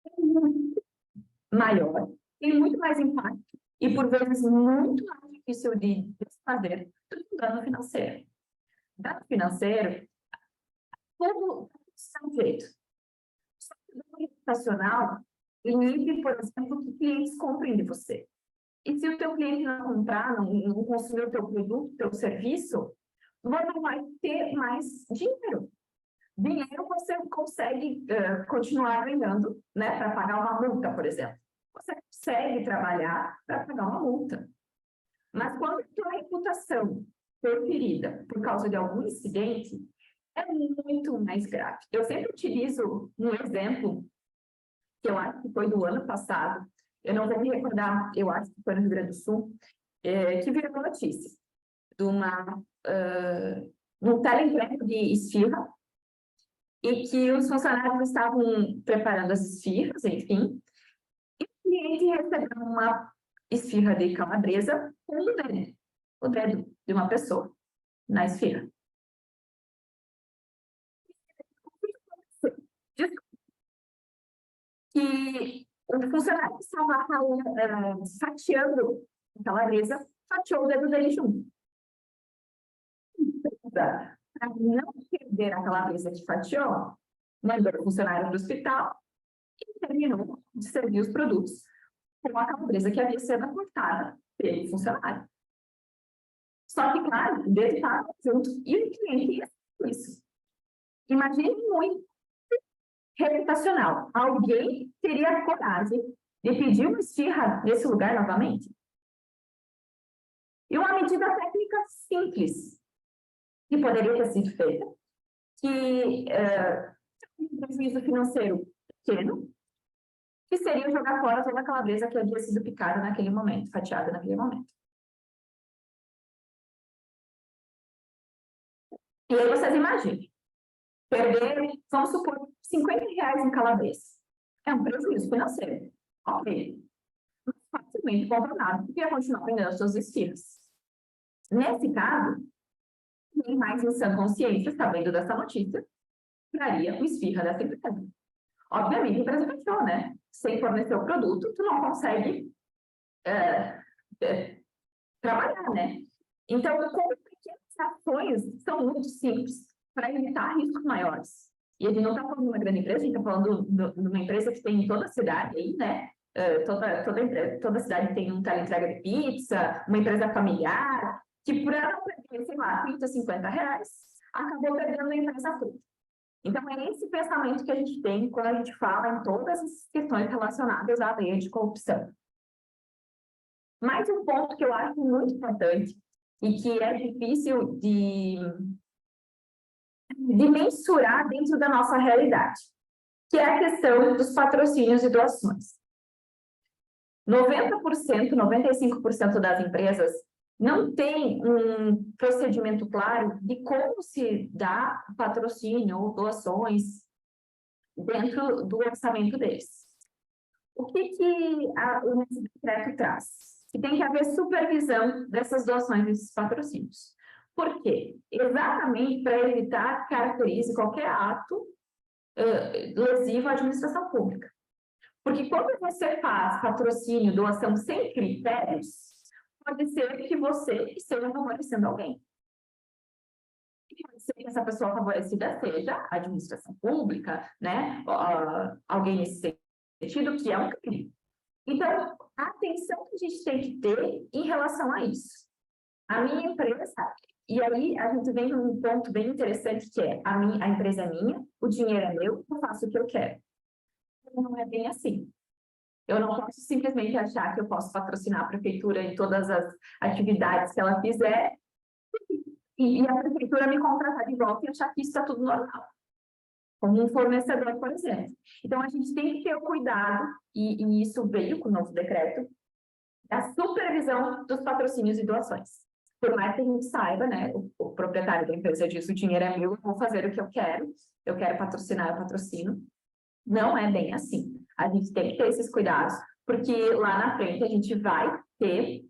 é muito maior, tem muito mais impacto e, por vezes, muito mais difícil de desfazer do que o dano financeiro. Dano financeiro, todo é jeito. Só que o dano reputacional inibe, por exemplo, que clientes comprem de você. E se o teu cliente não comprar, não consumir o teu produto, o teu serviço, você não vai ter mais dinheiro. Dinheiro você consegue continuar ganhando, né, para pagar uma multa, por exemplo. Você consegue trabalhar para pagar uma multa. Mas quando a tua reputação for ferida por causa de algum incidente, é muito mais grave. Eu sempre utilizo um exemplo, que eu acho que foi do ano passado, eu não vou me recordar, eu acho que foi no Rio Grande do Sul, que virou notícia de um teleemprego de esfirra, e que os funcionários estavam preparando as esfirras, enfim, e o cliente recebeu uma esfirra de calabresa com o dedo de uma pessoa na esfirra. Que O funcionário que estava fatiando a calabresa, fatiou o dedo dele junto. Para não perder a calabresa que fatiou, mandou o funcionário para o hospital e terminou de servir os produtos com a calabresa que havia sido cortada pelo funcionário. Só que, claro, o dedo estava junto e o cliente ia isso. Imagine muito reputacional. Alguém teria coragem de pedir uma esfirra nesse lugar novamente? E uma medida técnica simples, que poderia ter sido feita, que um prejuízo financeiro pequeno, que seria jogar fora toda a calabresa que havia sido picada naquele momento, fatiada naquele momento. E aí vocês imaginem, perder, vamos supor, R$50 em calabresa. É um prejuízo financeiro, ok. Mas facilmente contornado, porque ia continuar vendendo as suas esfirras. Nesse caso, ninguém mais em sã consciência, sabendo dessa notícia, traria uma esfirra dessa empresa. Obviamente, a empresa fechou, né? Sem fornecer o produto, tu não consegue trabalhar, né? Então, como pequenas ações são muito simples para evitar riscos maiores. E a gente não está falando de uma grande empresa, a gente está falando de uma empresa que tem em toda a cidade aí, né? Toda cidade tem um teleentrega de pizza, uma empresa familiar, que por ela perder, sei lá, 30, R$50, acabou perdendo a empresa toda. Então, é esse pensamento que a gente tem quando a gente fala em todas as questões relacionadas à lei de corrupção. Mais um ponto que eu acho muito importante e que é difícil de mensurar dentro da nossa realidade, que é a questão dos patrocínios e doações. 90%, 95% das empresas não tem um procedimento claro de como se dá patrocínio ou doações dentro do orçamento deles. O que o decreto traz? Que tem que haver supervisão dessas doações, desses patrocínios. Por quê? Exatamente para evitar que caracterize qualquer ato lesivo à administração pública. Porque quando você faz patrocínio, doação sem critérios, pode ser que você esteja favorecendo alguém. E pode ser que essa pessoa favorecida seja a administração pública, né? Alguém nesse sentido, que é um crime. Então, a atenção que a gente tem que ter em relação a isso. A minha empresa, e aí a gente vem num ponto bem interessante, que é a empresa é minha, o dinheiro é meu, eu faço o que eu quero. Não é bem assim. Eu não posso simplesmente achar que eu posso patrocinar a prefeitura em todas as atividades que ela fizer e a prefeitura me contratar de volta e achar que isso está tudo normal. Como um fornecedor, por exemplo. Então, a gente tem que ter o cuidado, e isso veio com o novo decreto, da supervisão dos patrocínios e doações. Por mais que a gente saiba, né, o proprietário da empresa diz, o dinheiro é meu, eu vou fazer o que eu quero patrocinar, eu patrocino. Não é bem assim. A gente tem que ter esses cuidados, porque lá na frente a gente vai ter...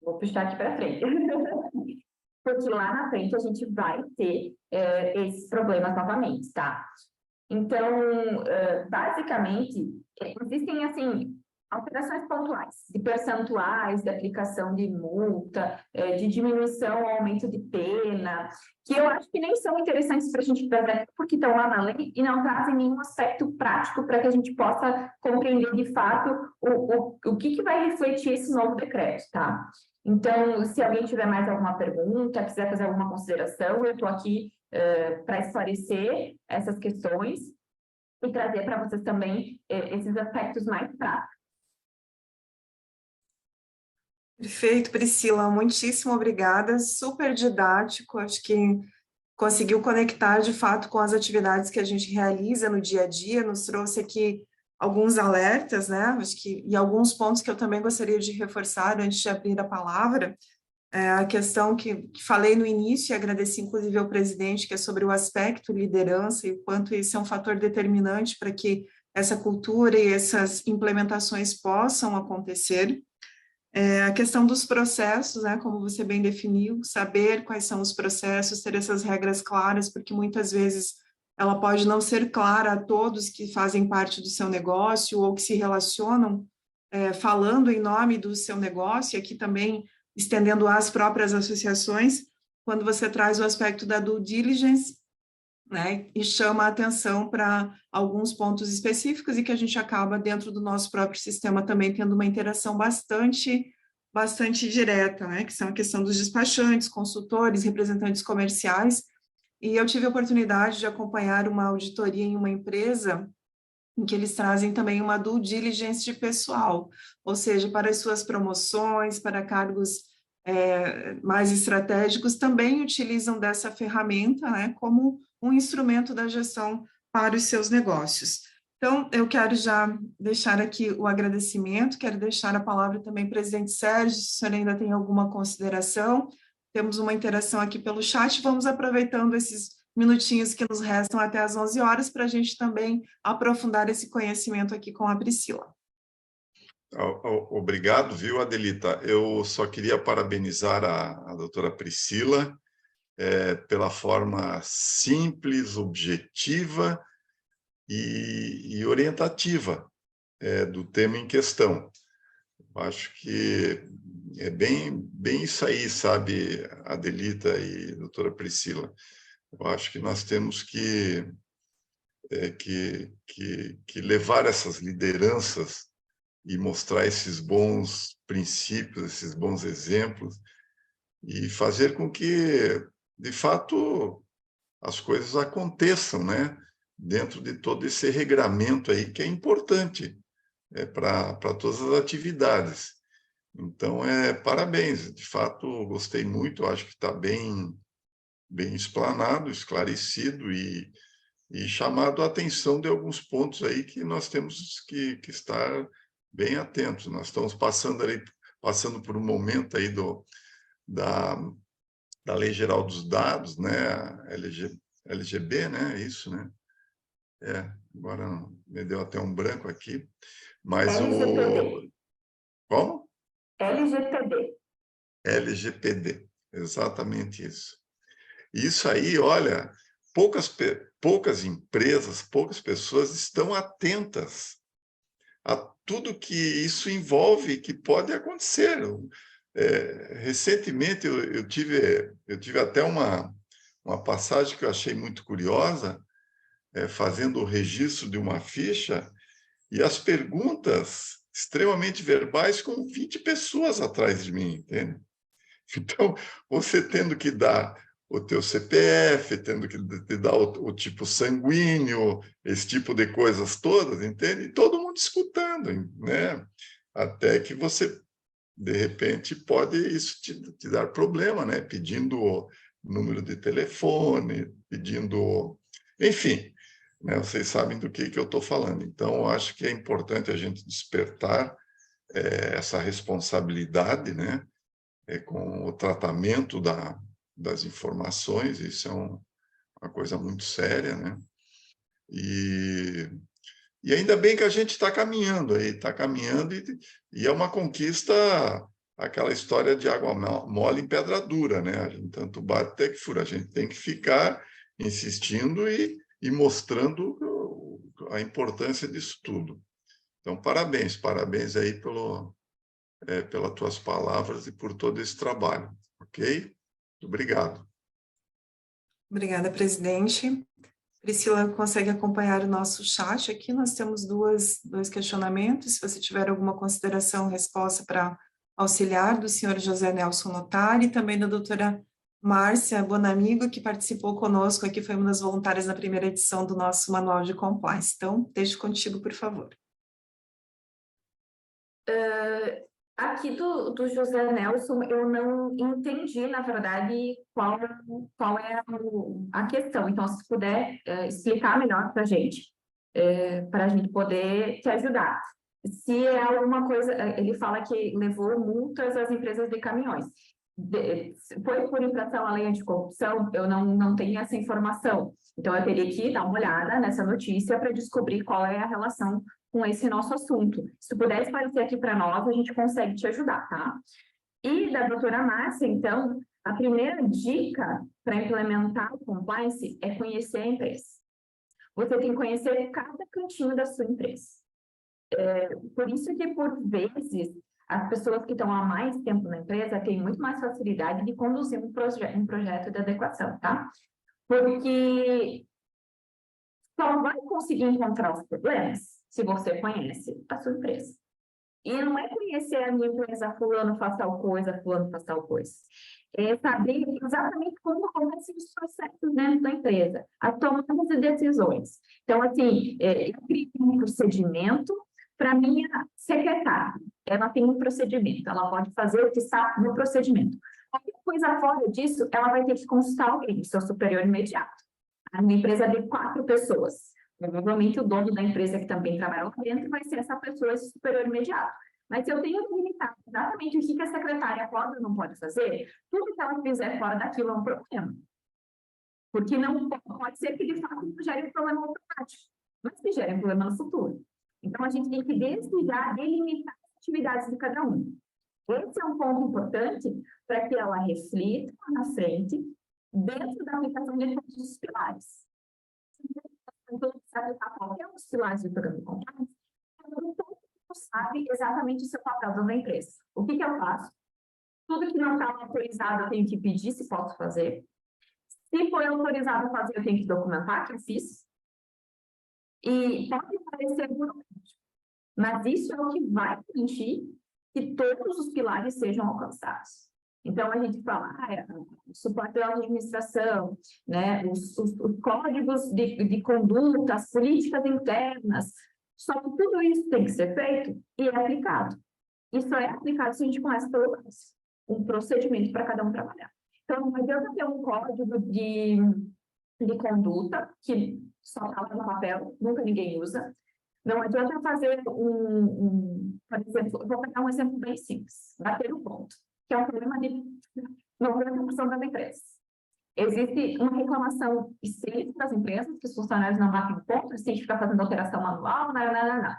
Vou puxar aqui para frente. Porque lá na frente a gente vai ter esses problemas novamente, tá? Então, basicamente, existem, assim, alterações pontuais, de percentuais, de aplicação de multa, de diminuição ou aumento de pena, que eu acho que nem são interessantes para a gente trazer, porque estão lá na lei e não trazem nenhum aspecto prático para que a gente possa compreender de fato o que vai refletir esse novo decreto, tá? Então, se alguém tiver mais alguma pergunta, quiser fazer alguma consideração, eu estou aqui para esclarecer essas questões e trazer para vocês também esses aspectos mais práticos. Perfeito, Priscila, muitíssimo obrigada, super didático, acho que conseguiu conectar de fato com as atividades que a gente realiza no dia a dia, nos trouxe aqui alguns alertas, né, acho que, e alguns pontos que eu também gostaria de reforçar antes de abrir a palavra, a questão que falei no início e agradeci inclusive ao presidente, que é sobre o aspecto liderança e o quanto isso é um fator determinante para que essa cultura e essas implementações possam acontecer. A questão dos processos, né, como você bem definiu, saber quais são os processos, ter essas regras claras, porque muitas vezes ela pode não ser clara a todos que fazem parte do seu negócio ou que se relacionam falando em nome do seu negócio, aqui também estendendo às próprias associações, quando você traz o aspecto da due diligence, né, e chama a atenção para alguns pontos específicos e que a gente acaba dentro do nosso próprio sistema também tendo uma interação bastante direta, né, que são a questão dos despachantes, consultores, representantes comerciais, e eu tive a oportunidade de acompanhar uma auditoria em uma empresa em que eles trazem também uma due diligence de pessoal, ou seja, para as suas promoções, para cargos mais estratégicos, também utilizam dessa ferramenta, né, como um instrumento da gestão para os seus negócios. Então, eu quero já deixar aqui o agradecimento, quero deixar a palavra também para o presidente Sérgio, se o senhor ainda tem alguma consideração. Temos uma interação aqui pelo chat, vamos aproveitando esses minutinhos que nos restam até às 11 horas para a gente também aprofundar esse conhecimento aqui com a Priscila. Obrigado, viu, Adelita? Eu só queria parabenizar a doutora Priscila pela forma simples, objetiva e orientativa do tema em questão. Acho que é bem isso aí, sabe, Adelita e doutora Priscila. Eu acho que nós temos que levar essas lideranças e mostrar esses bons princípios, esses bons exemplos, e fazer com que, de fato, as coisas aconteçam, né? Dentro de todo esse regramento aí, que é importante para todas as atividades. Então, parabéns, de fato, gostei muito, acho que está bem explanado, esclarecido e chamado a atenção de alguns pontos aí que nós temos que estar bem atentos. Nós estamos passando por um momento aí da Lei Geral dos Dados, né? LGB, né? Isso, né? Agora me deu até um branco aqui. Mas LGPD. Como? LGPD. LGPD, exatamente isso. Isso aí, olha, poucas empresas, poucas pessoas estão atentas a tudo que isso envolve, que pode acontecer. Recentemente, eu tive até uma passagem que eu achei muito curiosa, fazendo o registro de uma ficha, e as perguntas extremamente verbais com 20 pessoas atrás de mim, entende? Então, você tendo que dar o teu CPF, tendo que te dar o tipo sanguíneo, esse tipo de coisas todas, entende? E todo mundo escutando, né? Até que você, de repente, pode isso te dar problema, né? Pedindo o número de telefone, pedindo... Enfim, né? Vocês sabem do que eu estou falando. Então, eu acho que é importante a gente despertar essa responsabilidade, né? Com o tratamento das informações, isso é uma coisa muito séria, né? E ainda bem que a gente está caminhando aí, e é uma conquista, aquela história de água mole em pedra dura, né? A gente tanto bate até que fura, a gente tem que ficar insistindo e mostrando a importância disso tudo. Então, parabéns aí pelas tuas palavras e por todo esse trabalho, ok? Muito obrigado. Obrigada, presidente. Priscila consegue acompanhar o nosso chat aqui, nós temos dois questionamentos, se você tiver alguma consideração, resposta para auxiliar do senhor José Nelson Notari, e também da doutora Márcia Bonamigo, que participou conosco aqui, foi uma das voluntárias na primeira edição do nosso Manual de Compliance. Então, deixo contigo, por favor. Aqui do José Nelson, eu não entendi, na verdade, qual é a questão. Então, se puder explicar melhor para a gente poder te ajudar. Se é alguma coisa, ele fala que levou multas às empresas de caminhões. Foi por infração à lei anticorrupção? Eu não tenho essa informação. Então, eu teria que dar uma olhada nessa notícia para descobrir qual é a relação com esse nosso assunto. Se tu puder esclarecer aqui para nós, a gente consegue te ajudar, tá? E da doutora Márcia, então, a primeira dica para implementar o compliance é conhecer a empresa. Você tem que conhecer cada cantinho da sua empresa. Por isso que, por vezes, as pessoas que estão há mais tempo na empresa têm muito mais facilidade de conduzir um projeto de adequação, tá? Porque só vai conseguir encontrar os problemas se você conhece a sua empresa. E não é conhecer a minha empresa, fulano faz tal coisa, fulano faz tal coisa. É saber exatamente como acontecem os processos dentro da empresa, as tomadas de decisões. Então, assim, eu criei um procedimento para minha secretária. Ela tem um procedimento, ela pode fazer o que está no procedimento. Qualquer coisa fora disso, ela vai ter que consultar alguém, seu superior imediato. A minha empresa é de 4 pessoas. Provavelmente o dono da empresa que também trabalha lá dentro vai ser essa pessoa, esse superior imediato. Mas se eu tenho que limitar exatamente o que a secretária pode ou não pode fazer, tudo que ela fizer fora daquilo é um problema. Porque não pode ser que, de fato, não gere um problema automático, mas que gere um problema no futuro. Então, a gente tem que desligar, delimitar as atividades de cada um. Esse é um ponto importante para que ela reflita lá na frente, dentro da aplicação de todos os pilares. Então, sabe qualquer um dos pilares do programa de compliance, todo mundo sabe exatamente o seu papel dentro da empresa. O que eu faço? Tudo que não está autorizado, eu tenho que pedir se posso fazer. Se for autorizado a fazer, eu tenho que documentar que eu fiz. E pode parecer burocrático, mas isso é o que vai garantir que todos os pilares sejam alcançados. Então, a gente fala, o suporte da administração, né, os códigos de conduta, as políticas internas, só que tudo isso tem que ser feito e é aplicado. Isso é aplicado se a gente começa pelo básico, um procedimento para cada um trabalhar. Então, não adianta ter um código de conduta que só está lá no papel, nunca ninguém usa. Não adianta fazer por exemplo, vou pegar um exemplo bem simples, bater o ponto, que é um problema de 90% das empresas. Existe uma reclamação extrema das empresas, que os funcionários não batem o ponto, eles têm que ficar fazendo alteração manual, não.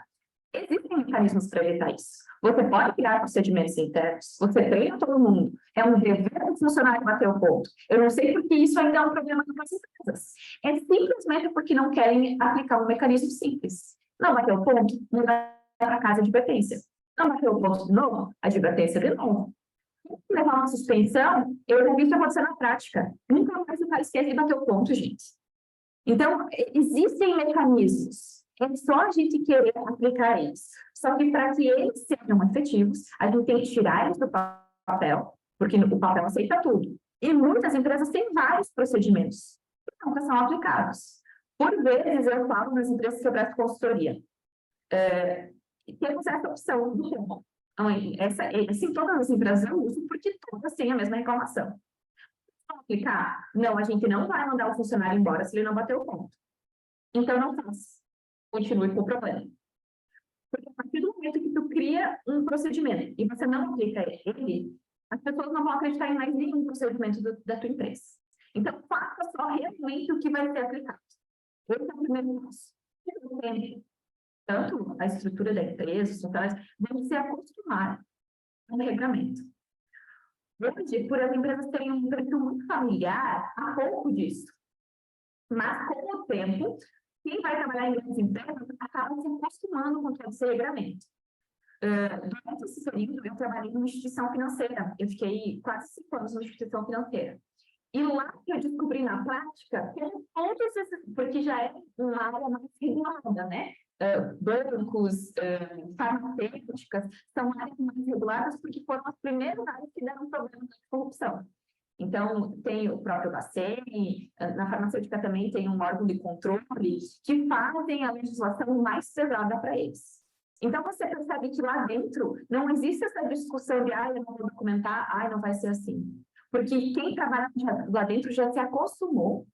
Existem mecanismos para evitar isso. Você pode criar procedimentos internos, você treina todo mundo, é um dever do funcionário bater o ponto. Eu não sei porque isso ainda é um problema das empresas. É simplesmente porque não querem aplicar um mecanismo simples. Não bateu o ponto, não vai para casa de advertência. Não bateu o ponto de novo, advertência de novo. Levar uma suspensão, eu já vi isso acontecer na prática. Nunca mais o cara esquece de bater o ponto, gente. Então, existem mecanismos. É só a gente querer aplicar eles. Só que para que eles sejam efetivos, a gente tem que tirar eles do papel, porque o papel aceita tudo. E muitas empresas têm vários procedimentos que nunca são aplicados. Por vezes, eu falo nas empresas que eu presto consultoria. Temos essa opção do como. Assim, todas as empresas eu uso porque todas têm a mesma reclamação. Vamos aplicar? Não, a gente não vai mandar o funcionário embora se ele não bater o ponto. Então, não faz. Continue com o problema. Porque a partir do momento que tu cria um procedimento e você não aplica ele, as pessoas não vão acreditar em mais nenhum procedimento da tua empresa. Então, faça só realmente o que vai ser aplicado. Esse é o primeiro passo. Tanto a estrutura da empresa, os funcionários, vão se acostumar com o regulamento. Hoje, por as empresas terem um perfil muito familiar, há pouco disso. Mas, com o tempo, quem vai trabalhar em grandes empresas acaba se acostumando com todo esse regulamento. Durante esse período, eu trabalhei em uma instituição financeira. Eu fiquei quase 5 anos numa instituição financeira. E lá que eu descobri na prática, todos esses, porque já é uma área mais regulada, né? Bancos, farmacêuticas, são áreas mais reguladas porque foram as primeiras áreas que deram problemas de corrupção. Então, tem o próprio Bacen, na farmacêutica também tem um órgão de controle que fazem a legislação mais pesada para eles. Então, você percebe que lá dentro não existe essa discussão de eu não vou documentar, não vai ser assim. Porque quem trabalha lá dentro já se acostumou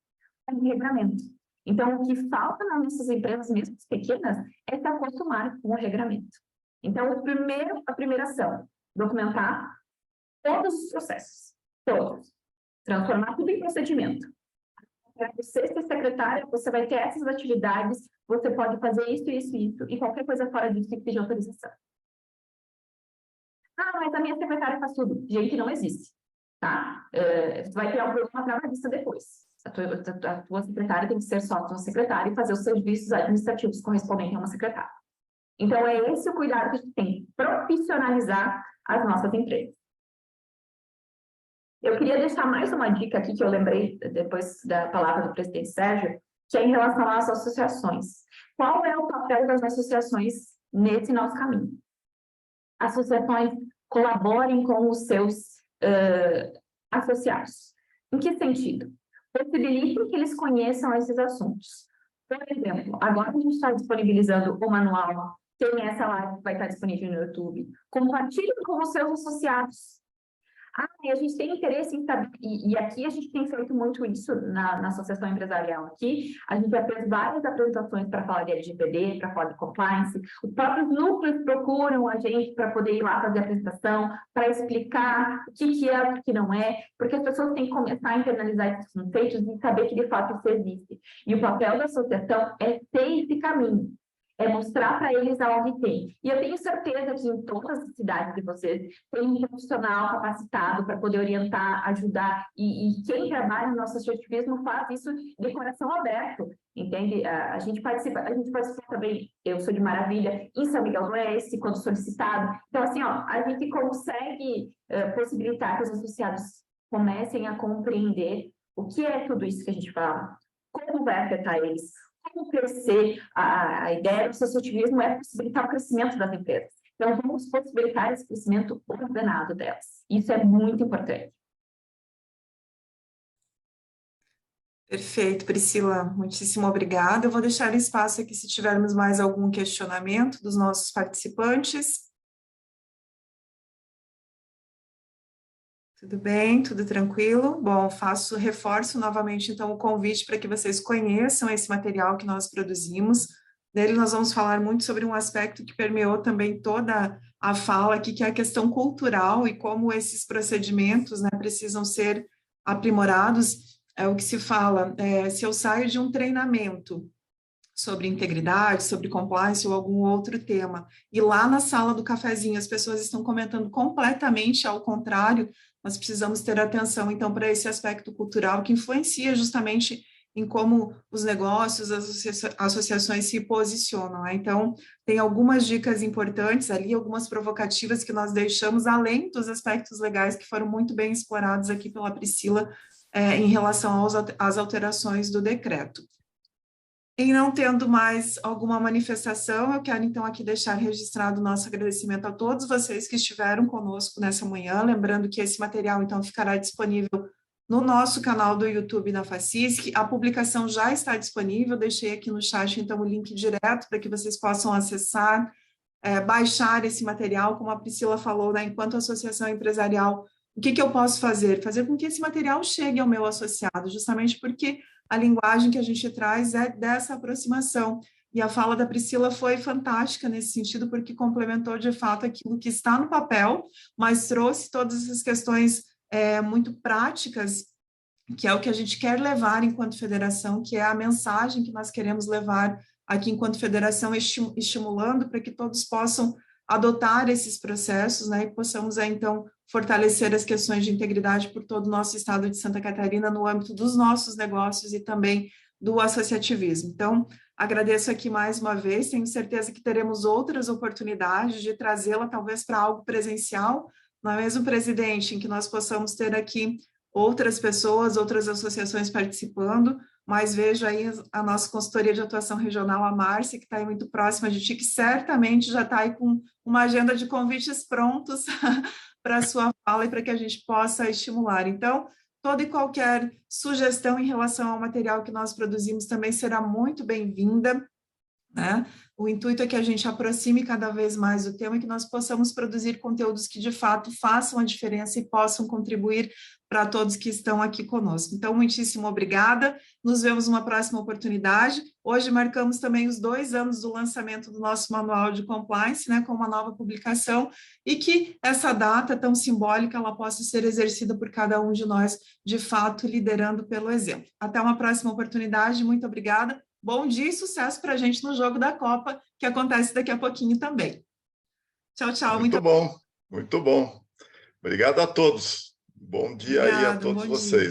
com o regulamento. Então, o que falta nas nossas empresas, mesmo pequenas, é se acostumar com o regulamento. Então, a primeira ação, documentar todos os processos. Todos. Transformar tudo em procedimento. Você ser secretária, você vai ter essas atividades, você pode fazer isso, e qualquer coisa fora disso tem que pedir autorização. Mas a minha secretária faz tudo. Gente, não existe. Tá? Vai ter um problema trabalhista depois. A tua secretária tem que ser só a tua secretária e fazer os serviços administrativos correspondentes a uma secretária. Então, é esse o cuidado que a gente tem, profissionalizar as nossas empresas. Eu queria deixar mais uma dica aqui que eu lembrei depois da palavra do presidente Sérgio, que é em relação às associações. Qual é o papel das associações nesse nosso caminho? Associações colaborem com os seus associados. Em que sentido? Possibilitem que eles conheçam esses assuntos. Por exemplo, agora a gente está disponibilizando o manual, tem essa live que vai estar disponível no YouTube. Compartilhem com os seus associados. E a gente tem interesse em saber, e aqui a gente tem feito muito isso na Associação Empresarial aqui, a gente já fez várias apresentações para falar de LGPD, para falar de compliance, os próprios núcleos procuram a gente para poder ir lá fazer a apresentação, para explicar o que é, o que não é, porque as pessoas têm que começar a internalizar esses conceitos e saber que de fato isso existe. E o papel da associação é ter esse caminho. É mostrar para eles aonde tem. E eu tenho certeza que em todas as cidades de vocês tem um profissional capacitado para poder orientar, ajudar. E quem trabalha no nosso associativismo faz isso de coração aberto, entende? A gente participa também, eu sou de Maravilha, em São Miguel do Oeste, quando solicitado. Então, assim, a gente consegue possibilitar que os associados comecem a compreender o que é tudo isso que a gente fala, como vai afetar eles, como crescer. A ideia do associativismo é possibilitar o crescimento das empresas. Então, vamos possibilitar esse crescimento ordenado delas. Isso é muito importante. Perfeito, Priscila. Muitíssimo obrigada. Eu vou deixar espaço aqui se tivermos mais algum questionamento dos nossos participantes. Tudo bem? Tudo tranquilo? Bom, reforço novamente, então, o convite para que vocês conheçam esse material que nós produzimos. Nele nós vamos falar muito sobre um aspecto que permeou também toda a fala aqui, que é a questão cultural e como esses procedimentos, né, precisam ser aprimorados. É o que se fala, se eu saio de um treinamento sobre integridade, sobre compliance ou algum outro tema, e lá na sala do cafezinho as pessoas estão comentando completamente ao contrário, nós precisamos ter atenção, então, para esse aspecto cultural que influencia justamente em como os negócios, as associações se posicionam, né? Então, tem algumas dicas importantes ali, algumas provocativas que nós deixamos, além dos aspectos legais que foram muito bem explorados aqui pela Priscila, em relação às alterações do decreto. Em não tendo mais alguma manifestação, eu quero então aqui deixar registrado o nosso agradecimento a todos vocês que estiveram conosco nessa manhã, lembrando que esse material então ficará disponível no nosso canal do YouTube da FACISC, a publicação já está disponível, deixei aqui no chat então o link direto para que vocês possam acessar, baixar esse material, como a Priscila falou, né, enquanto associação empresarial, o que eu posso fazer? Fazer com que esse material chegue ao meu associado, justamente porque a linguagem que a gente traz é dessa aproximação. E a fala da Priscila foi fantástica nesse sentido, porque complementou de fato aquilo que está no papel, mas trouxe todas essas questões muito práticas, que é o que a gente quer levar enquanto federação, que é a mensagem que nós queremos levar aqui enquanto federação, estimulando para que todos possam adotar esses processos, né, e possamos, então, fortalecer as questões de integridade por todo o nosso estado de Santa Catarina no âmbito dos nossos negócios e também do associativismo. Então, agradeço aqui mais uma vez, tenho certeza que teremos outras oportunidades de trazê-la talvez para algo presencial, não é mesmo, presidente, em que nós possamos ter aqui outras pessoas, outras associações participando, mas vejo aí a nossa consultoria de atuação regional, a Márcia, que está aí muito próxima de ti, que certamente já está aí com uma agenda de convites prontos para a sua fala e para que a gente possa estimular. Então, toda e qualquer sugestão em relação ao material que nós produzimos também será muito bem-vinda, né? O intuito é que a gente aproxime cada vez mais o tema e que nós possamos produzir conteúdos que, de fato, façam a diferença e possam contribuir para todos que estão aqui conosco. Então, muitíssimo obrigada. Nos vemos numa próxima oportunidade. Hoje marcamos também os 2 anos do lançamento do nosso Manual de Compliance, né, com uma nova publicação, e que essa data tão simbólica ela possa ser exercida por cada um de nós, de fato, liderando pelo exemplo. Até uma próxima oportunidade. Muito obrigada. Bom dia e sucesso para a gente no jogo da Copa, que acontece daqui a pouquinho também. Tchau, tchau. Muito bom, muito bom. Obrigado a todos. Bom dia aí a todos vocês.